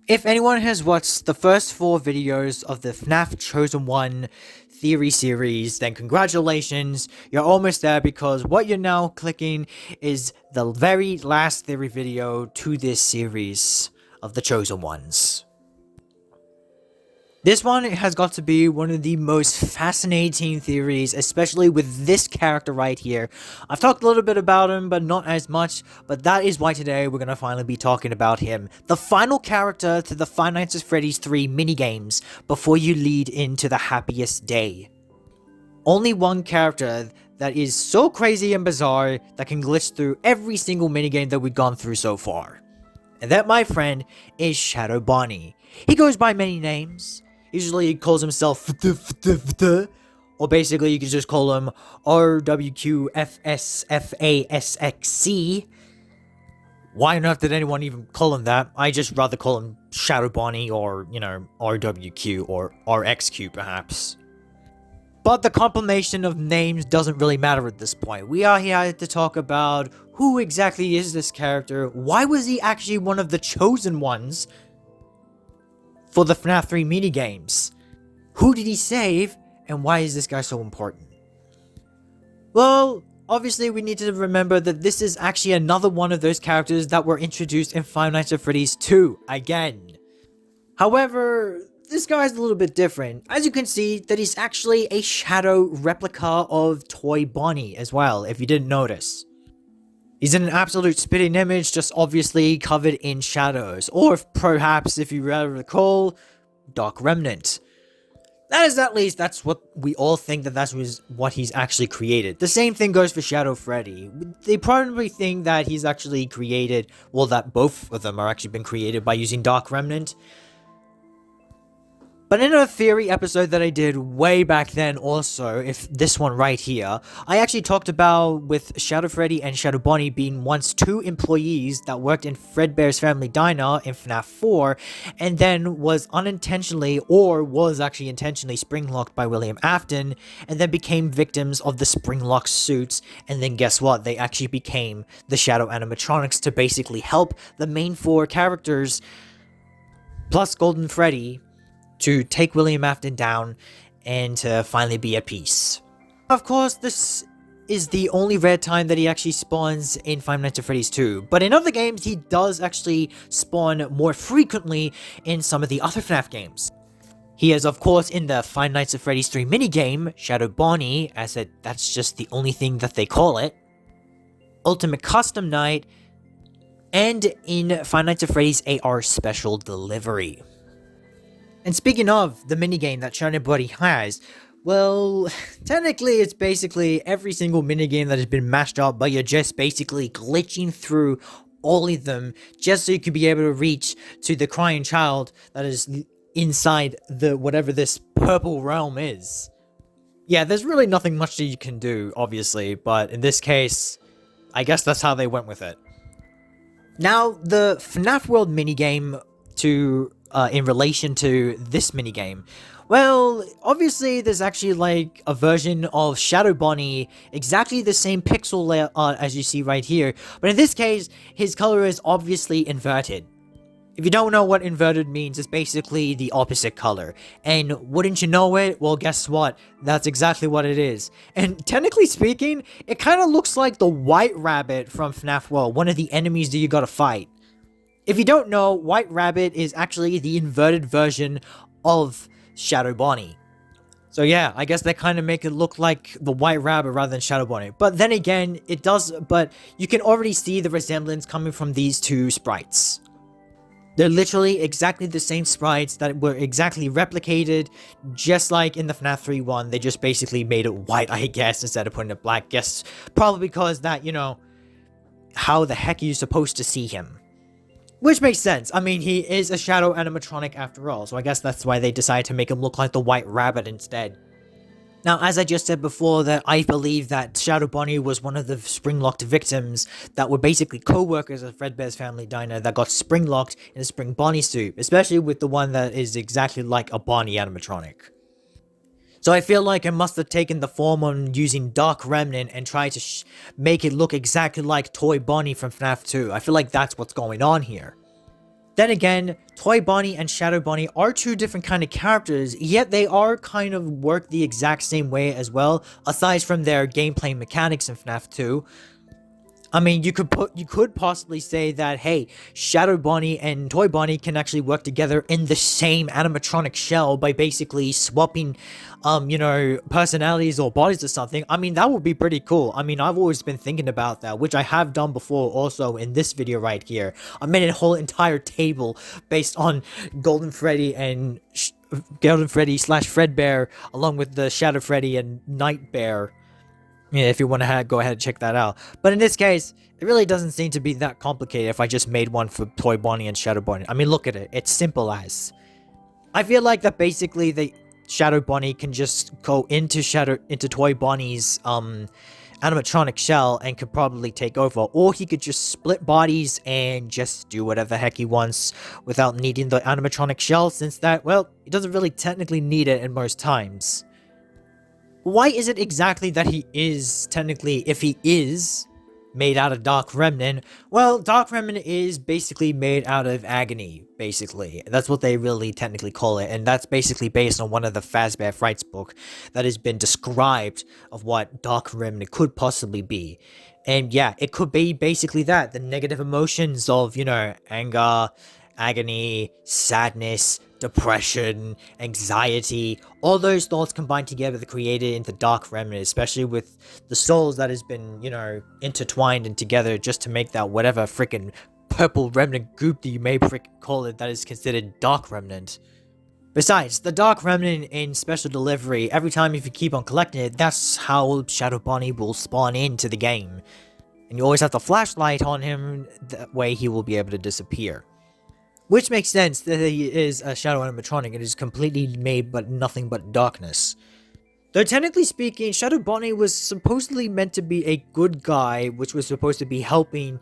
If anyone has watched the first 4 videos of the FNAF Chosen One theory series, then congratulations, you're almost there because what you're now clicking is the very last theory video to this series of the Chosen Ones. This one has got to be one of the most fascinating theories, especially with this character right here. I've talked a little bit about him, but not as much, but that is why today we're going to finally be talking about him. The final character to the Five Nights at Freddy's 3 minigames before you lead into the happiest day. Only one character that is so crazy and bizarre that can glitch through every single minigame that we've gone through so far. And that, my friend, is Shadow Bonnie. He goes by many names. Usually he calls himself or basically you can just call him RWQFSFASXC. Why on earth did anyone even call him that? I just rather call him Shadow Bonnie or, RWQ or RXQ perhaps. But the compilation of names doesn't really matter at this point. We are here to talk about who exactly is this character, why was he actually one of the chosen ones for the FNAF 3 minigames? Who did he save, and why is this guy so important? Well, obviously we need to remember that this is actually another one of those characters that were introduced in Five Nights at Freddy's 2, again. However, this guy is a little bit different. As you can see, that he's actually a shadow replica of Toy Bonnie as well, if you didn't notice. He's an absolute spitting image, just obviously covered in shadows. Or perhaps, if you recall, Dark Remnant. That's what we all think that's what he's actually created. The same thing goes for Shadow Freddy. They probably think that he's actually created, well, that both of them are actually been created by using Dark Remnant. But in a theory episode that I did way back then also, if this one right here, I actually talked about with Shadow Freddy and Shadow Bonnie being once 2 employees that worked in Fredbear's Family Diner in FNAF 4, and then was unintentionally, or was actually intentionally spring-locked by William Afton, and then became victims of the spring-lock suits, and then guess what? They actually became the Shadow animatronics to basically help the main 4 characters, plus Golden Freddy, to take William Afton down and to finally be at peace. Of course, this is the only rare time that he actually spawns in Five Nights at Freddy's 2, but in other games he does actually spawn more frequently in some of the other FNAF games. He is of course in the Five Nights at Freddy's 3 minigame, Shadow Bonnie, as that's just the only thing that they call it, Ultimate Custom Night, and in Five Nights at Freddy's AR Special Delivery. And speaking of the minigame that Shadow Bonnie has, well, technically it's basically every single minigame that has been mashed up, but you're just basically glitching through all of them just so you could be able to reach to the crying child that is inside the whatever this purple realm is. Yeah, there's really nothing much that you can do, obviously, but in this case, I guess that's how they went with it. Now, the FNAF World minigame in relation to this minigame, well, obviously there's actually like a version of Shadow Bonnie, exactly the same pixel layout as you see right here, but in this case, his color is obviously inverted. If you don't know what inverted means, it's basically the opposite color. And wouldn't you know it? Well, guess what? That's exactly what it is. And technically speaking, it kind of looks like the White Rabbit from FNAF World, one of the enemies that you gotta fight. If you don't know, White Rabbit is actually the inverted version of Shadow Bonnie. So yeah, I guess they kind of make it look like the White Rabbit rather than Shadow Bonnie. But then again, it does, but you can already see the resemblance coming from these 2 sprites. They're literally exactly the same sprites that were exactly replicated, just like in the FNAF 3 one. They just basically made it white, I guess, instead of putting it black. Guess probably because that, how the heck are you supposed to see him? Which makes sense. I mean, he is a shadow animatronic after all, so I guess that's why they decided to make him look like the White Rabbit instead. Now, as I just said before, that I believe that Shadow Bonnie was one of the spring-locked victims that were basically co-workers at Fredbear's Family Diner that got spring-locked in a Spring Bonnie suit, especially with the one that is exactly like a Bonnie animatronic. So I feel like it must have taken the form on using Dark Remnant and tried to make it look exactly like Toy Bonnie from FNAF 2. I feel like that's what's going on here. Then again, Toy Bonnie and Shadow Bonnie are two different kind of characters, yet they are kind of work the exact same way as well, aside from their gameplay mechanics in FNAF 2. I mean, you could possibly say that, hey, Shadow Bonnie and Toy Bonnie can actually work together in the same animatronic shell by basically swapping, personalities or bodies or something. I mean, that would be pretty cool. I mean, I've always been thinking about that, which I have done before also in this video right here. I made a whole entire table based on Golden Freddy and Golden Freddy / Fredbear, along with the Shadow Freddy and Nightbear. Yeah, if you want to go ahead and check that out. But in this case, it really doesn't seem to be that complicated if I just made one for Toy Bonnie and Shadow Bonnie. I mean, look at it. It's simple as. I feel like that basically the Shadow Bonnie can just go into Toy Bonnie's animatronic shell and could probably take over. Or he could just split bodies and just do whatever the heck he wants without needing the animatronic shell, since that, well, he doesn't really technically need it in most times. Why is it exactly that he is, technically, if he is made out of Dark Remnant? Well, Dark Remnant is basically made out of Agony, basically. That's what they really technically call it, and that's basically based on one of the Fazbear Frights book that has been described of what Dark Remnant could possibly be. And yeah, it could be basically that, the negative emotions of, anger, agony, sadness, depression, anxiety, all those thoughts combined together that created into Dark Remnant, especially with the souls that has been, intertwined and together just to make that whatever freaking purple remnant goop that you may freaking call it that is considered Dark Remnant. Besides, the Dark Remnant in Special Delivery, every time if you keep on collecting it, that's how Shadow Bonnie will spawn into the game. And you always have the flashlight on him, that way he will be able to disappear. Which makes sense that he is a shadow animatronic and is completely made but nothing but darkness. Though technically speaking, Shadow Bonnie was supposedly meant to be a good guy, which was supposed to be helping,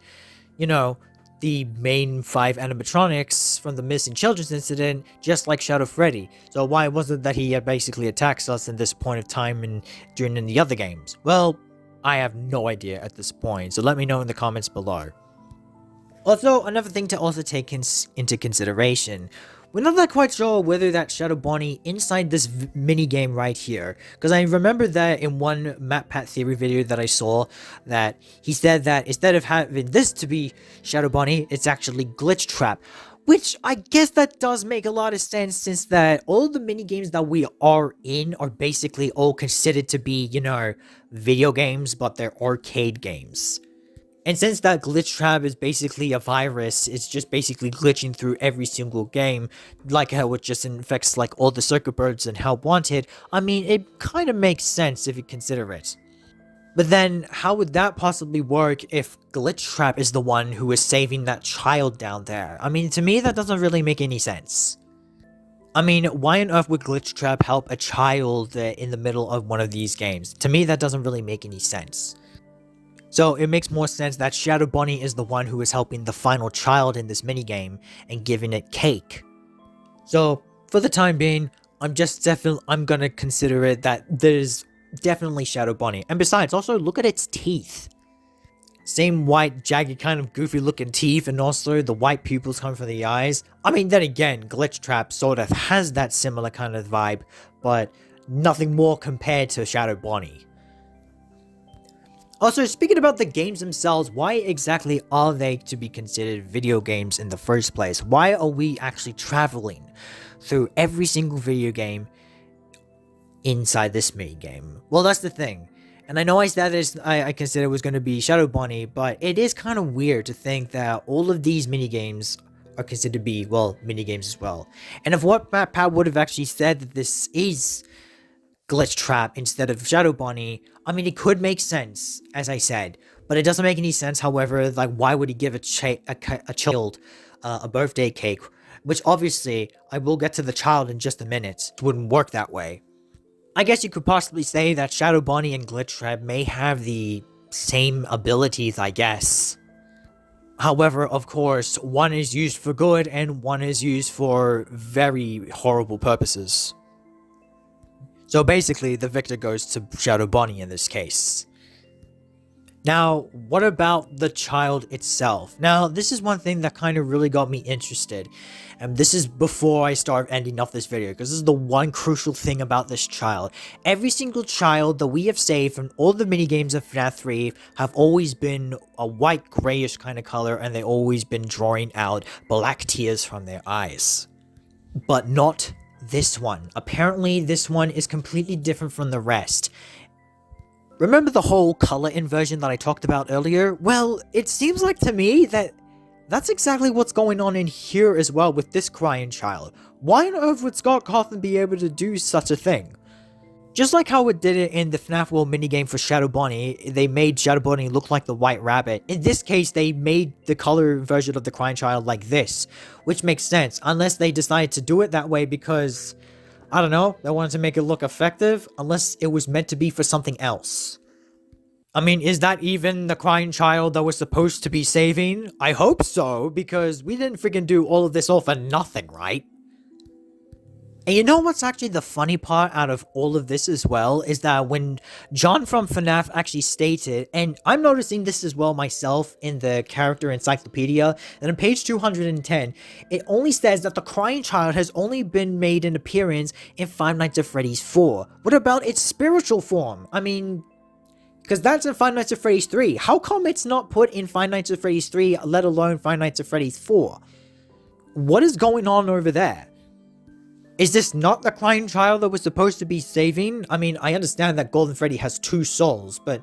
the main 5 animatronics from the missing children's incident, just like Shadow Freddy. So why wasn't it that he basically attacks us in this point of time and during the other games? Well, I have no idea at this point, so let me know in the comments below. Also, another thing to also take into consideration, we're not that quite sure whether that Shadow Bonnie inside this mini game right here, because I remember that in one MatPat theory video that I saw, that he said that instead of having this to be Shadow Bonnie, it's actually Glitch Trap. Which, I guess that does make a lot of sense, since that all the mini games that we are in are basically all considered to be, video games, but they're arcade games. And since that Glitch Trap is basically a virus, it's just basically glitching through every single game, like how it just infects like all the circuit boards and Help Wanted, I mean, it kind of makes sense if you consider it. But then, how would that possibly work if Glitch Trap is the one who is saving that child down there? I mean, to me, that doesn't really make any sense. I mean, why on earth would Glitch Trap help a child in the middle of one of these games? To me, that doesn't really make any sense. So it makes more sense that Shadow Bonnie is the one who is helping the final child in this minigame and giving it cake. So for the time being, I'm gonna consider it that there's definitely Shadow Bonnie. And besides, also look at its teeth. Same white, jagged, kind of goofy looking teeth, and also the white pupils coming from the eyes. I mean, then again, Glitch Trap sort of has that similar kind of vibe, but nothing more compared to Shadow Bonnie. Also, speaking about the games themselves, why exactly are they to be considered video games in the first place? Why are we actually traveling through every single video game inside this minigame? Well, that's the thing. And I know I said this, I considered it was going to be Shadow Bonnie, but it is kind of weird to think that all of these minigames are considered to be, well, minigames as well. And if what MatPat would have actually said that this is Glitch Trap instead of Shadow Bonnie, I mean, it could make sense, as I said, but it doesn't make any sense. However, like, why would he give a child a birthday cake? Which obviously, I will get to the child in just a minute. It wouldn't work that way. I guess you could possibly say that Shadow Bonnie and Glitch Trap may have the same abilities, I guess. However, of course, one is used for good and one is used for very horrible purposes. So basically, the victor goes to Shadow Bonnie in this case. Now, what about the child itself? Now, this is one thing that kind of really got me interested. And this is before I start ending off this video, because this is the one crucial thing about this child. Every single child that we have saved from all the minigames of FNAF 3 have always been a white grayish kind of color, and they always been drawing out black tears from their eyes. But not this one. Apparently, this one is completely different from the rest. Remember the whole color inversion that I talked about earlier? Well, it seems like to me that that's exactly what's going on in here as well with this crying child. Why on earth would Scott Cawthon be able to do such a thing? Just like how it did it in the FNAF World minigame for Shadow Bonnie, they made Shadow Bonnie look like the White Rabbit. In this case, they made the color version of the crying child like this, which makes sense, unless they decided to do it that way because, I don't know, they wanted to make it look effective, unless it was meant to be for something else. I mean, is that even the crying child that we're supposed to be saving? I hope so, because we didn't freaking do all of this all for nothing, right? And you know what's actually the funny part out of all of this as well, is that when John from FNAF actually stated, and I'm noticing this as well myself in the character encyclopedia, that on page 210, it only says that the crying child has only been made an appearance in Five Nights at Freddy's 4. What about its spiritual form? I mean, because that's in Five Nights at Freddy's 3. How come it's not put in Five Nights at Freddy's 3, let alone Five Nights at Freddy's 4? What is going on over there? Is this not the crying child that we're supposed to be saving? I mean, I understand that Golden Freddy has 2 souls, but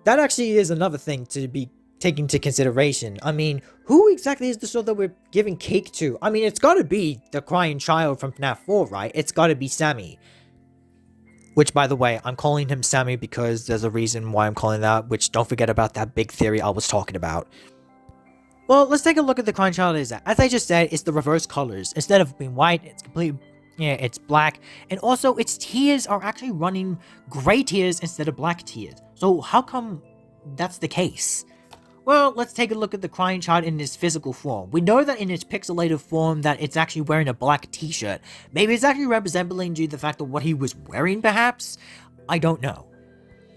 that actually is another thing to be taken into consideration. I mean, who exactly is the soul that we're giving cake to? I mean, it's gotta be the crying child from FNAF 4, right? It's gotta be Sammy. Which, by the way, I'm calling him Sammy because there's a reason why I'm calling that, which don't forget about that big theory I was talking about. Well, let's take a look at the crying child. As I just said, it's the reverse colors. Instead of being white, it's completely, it's black. And also, its tears are actually running gray tears instead of black tears. So how come that's the case? Well, let's take a look at the crying child in its physical form. We know that in its pixelated form that it's actually wearing a black t-shirt. Maybe it's actually resembling due to the fact of what he was wearing, perhaps? I don't know.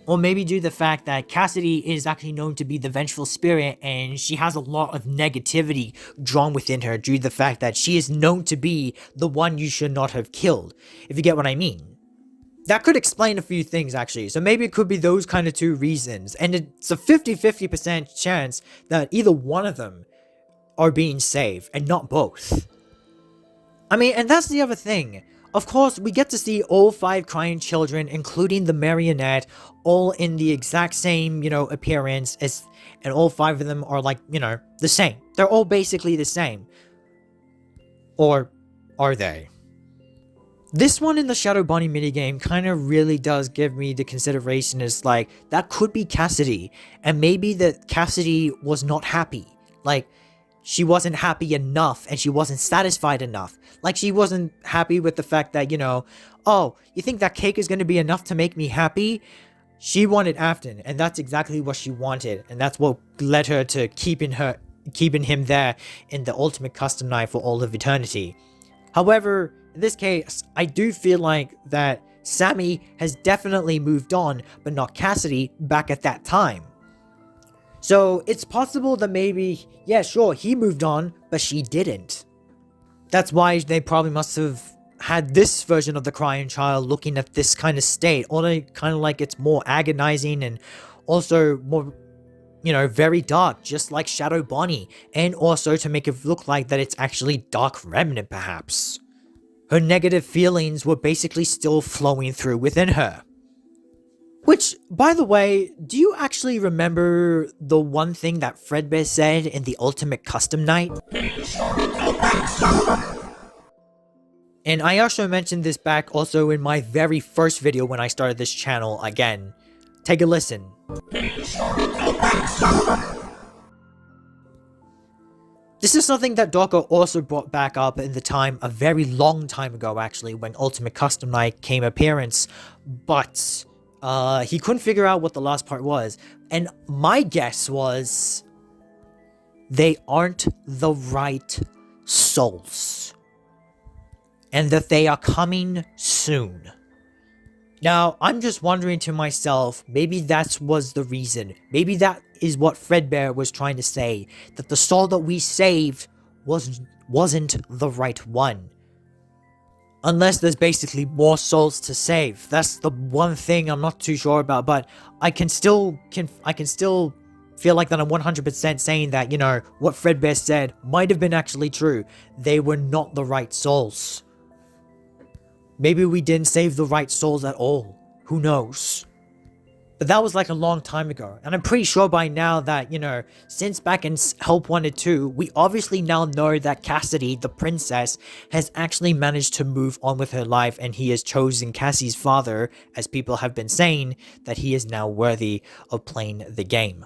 Or maybe due to the fact that Cassidy is actually known to be the vengeful spirit and she has a lot of negativity drawn within her due to the fact that she is known to be the one you should not have killed, if you get what I mean. That could explain a few things, actually. So maybe it could be those kind of 2 reasons. And it's a 50-50% chance that either one of them are being saved, and not both. I mean, and that's the other thing. Of course, we get to see all 5 crying children, including the marionette, all in the exact same, appearance, and all 5 of them are like, the same. They're all basically the same. Or are they? This one in the Shadow Bonnie minigame kind of really does give me the consideration as like, that could be Cassidy, and maybe that Cassidy was not happy. Like, she wasn't happy enough, and she wasn't satisfied enough. Like, she wasn't happy with the fact that, oh, you think that cake is going to be enough to make me happy? She wanted Afton, and that's exactly what she wanted, and that's what led her to keeping him there in the ultimate custom night for all of eternity. However, in this case, I do feel like that Sammy has definitely moved on, but not Cassidy back at that time. So it's possible that maybe, yeah, sure, he moved on, but she didn't. That's why they probably must have had this version of the crying child looking at this kind of state, only kind of like it's more agonizing and also more, very dark, just like Shadow Bonnie, and also to make it look like that it's actually Dark Remnant, perhaps. Her negative feelings were basically still flowing through within her. Which, by the way, do you actually remember the one thing that Fredbear said in the Ultimate Custom Night? And I also mentioned this back also in my very first video when I started this channel again. Take a listen. This is something that Docker also brought back up in the time, a very long time ago actually, when Ultimate Custom Night came appearance, but he couldn't figure out what the last part was, and my guess was they aren't the right souls, and that they are coming soon. Now, I'm just wondering to myself, maybe that was the reason. Maybe that is what Fredbear was trying to say, that the soul that we saved wasn't the right one. Unless there's basically more souls to save. That's the one thing I'm not too sure about, but I can still feel like that I'm 100% saying that, what Fredbear said might have been actually true. They were not the right souls. Maybe we didn't save the right souls at all. Who knows? But that was like a long time ago. And I'm pretty sure by now that, since back in Help 1 and 2, we obviously now know that Cassidy, the princess, has actually managed to move on with her life, and he has chosen Cassie's father, as people have been saying, that he is now worthy of playing the game.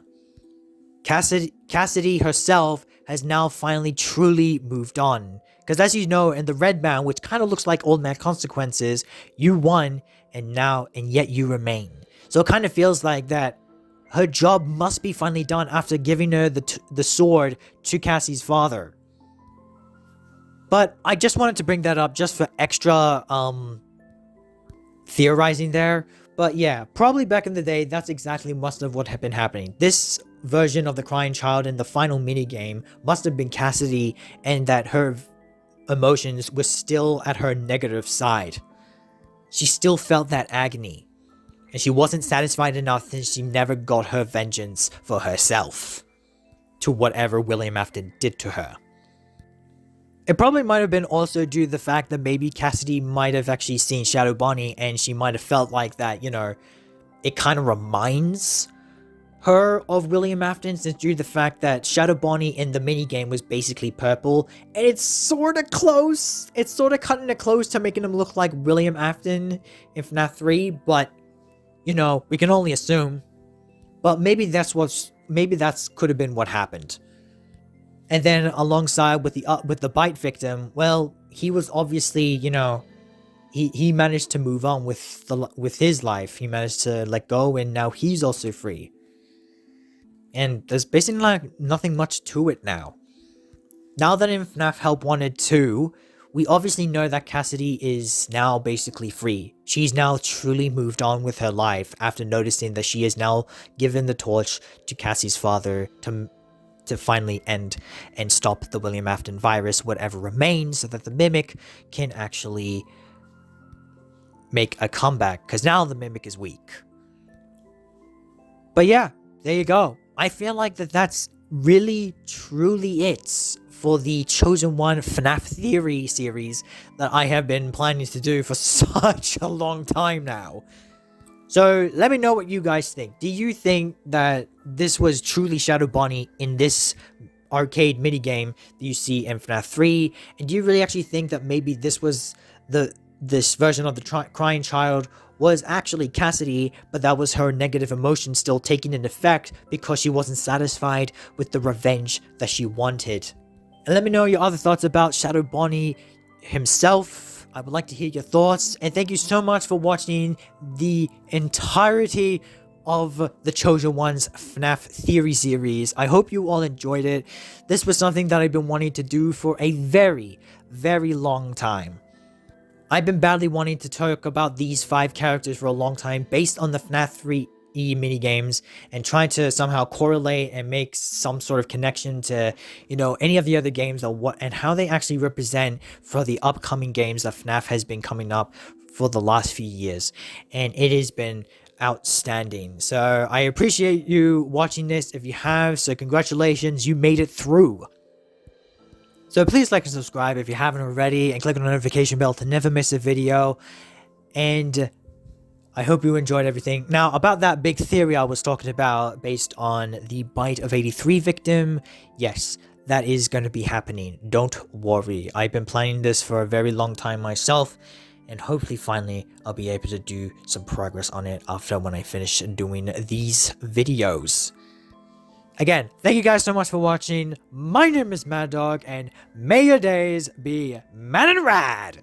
Cassidy herself has now finally truly moved on. Because as you know, in the Red Man, which kind of looks like Old Man Consequences, you won, and yet you remain. So it kind of feels like that her job must be finally done after giving her the sword to Cassie's father. But I just wanted to bring that up just for extra theorizing there. But yeah, probably back in the day, that's exactly most of what had been happening. This version of the crying child in the final minigame must have been Cassidy, and that her emotions were still at her negative side. She still felt that agony, and she wasn't satisfied enough, and she never got her vengeance for herself to whatever William Afton did to her. It probably might have been also due to the fact that maybe Cassidy might have actually seen Shadow Bonnie, and she might have felt like that, it kind of reminds her of William Afton, since due to the fact that Shadow Bonnie in the minigame was basically purple, and it's sort of close. It's sort of cutting it close to making him look like William Afton in FNAF 3, but, we can only assume. But maybe that's could have been what happened. And then alongside with the bite victim, well, he was obviously, he managed to move on with his life. He managed to let go, and now he's also free. And there's basically like nothing much to it now. Now that in FNAF Help 1 and 2, we obviously know that Cassidy is now basically free. She's now truly moved on with her life after noticing that she has now given the torch to Cassie's father to finally end and stop the William Afton virus, whatever remains, so that the Mimic can actually make a comeback, because now the Mimic is weak. But yeah, there you go. I feel like that's really, truly it for the Chosen One FNAF Theory series that I have been planning to do for such a long time now. So let me know what you guys think. Do you think that this was truly Shadow Bonnie in this arcade minigame that you see in FNAF 3? And do you really actually think that maybe this was this version of the crying child was actually Cassidy, but that was her negative emotion still taking an effect because she wasn't satisfied with the revenge that she wanted? And let me know your other thoughts about Shadow Bonnie himself. I would like to hear your thoughts, and thank you so much for watching the entirety of the Chosen One's FNAF Theory series. I hope you all enjoyed it. This was something that I've been wanting to do for a very, very long time. I've been badly wanting to talk about these 5 characters for a long time based on the FNAF 3E minigames, and trying to somehow correlate and make some sort of connection to, any of the other games and how they actually represent for the upcoming games that FNAF has been coming up for the last few years. And it has been outstanding. So I appreciate you watching this if you have, so congratulations, you made it through. So please like and subscribe if you haven't already, and click on the notification bell to never miss a video. And I hope you enjoyed everything. Now, about that big theory I was talking about based on the Bite of 83 victim, yes, that is going to be happening. Don't worry. I've been planning this for a very long time myself, and hopefully finally I'll be able to do some progress on it after when I finish doing these videos. Again, thank you guys so much for watching. My name is Mad Dog, and may your days be mad and rad!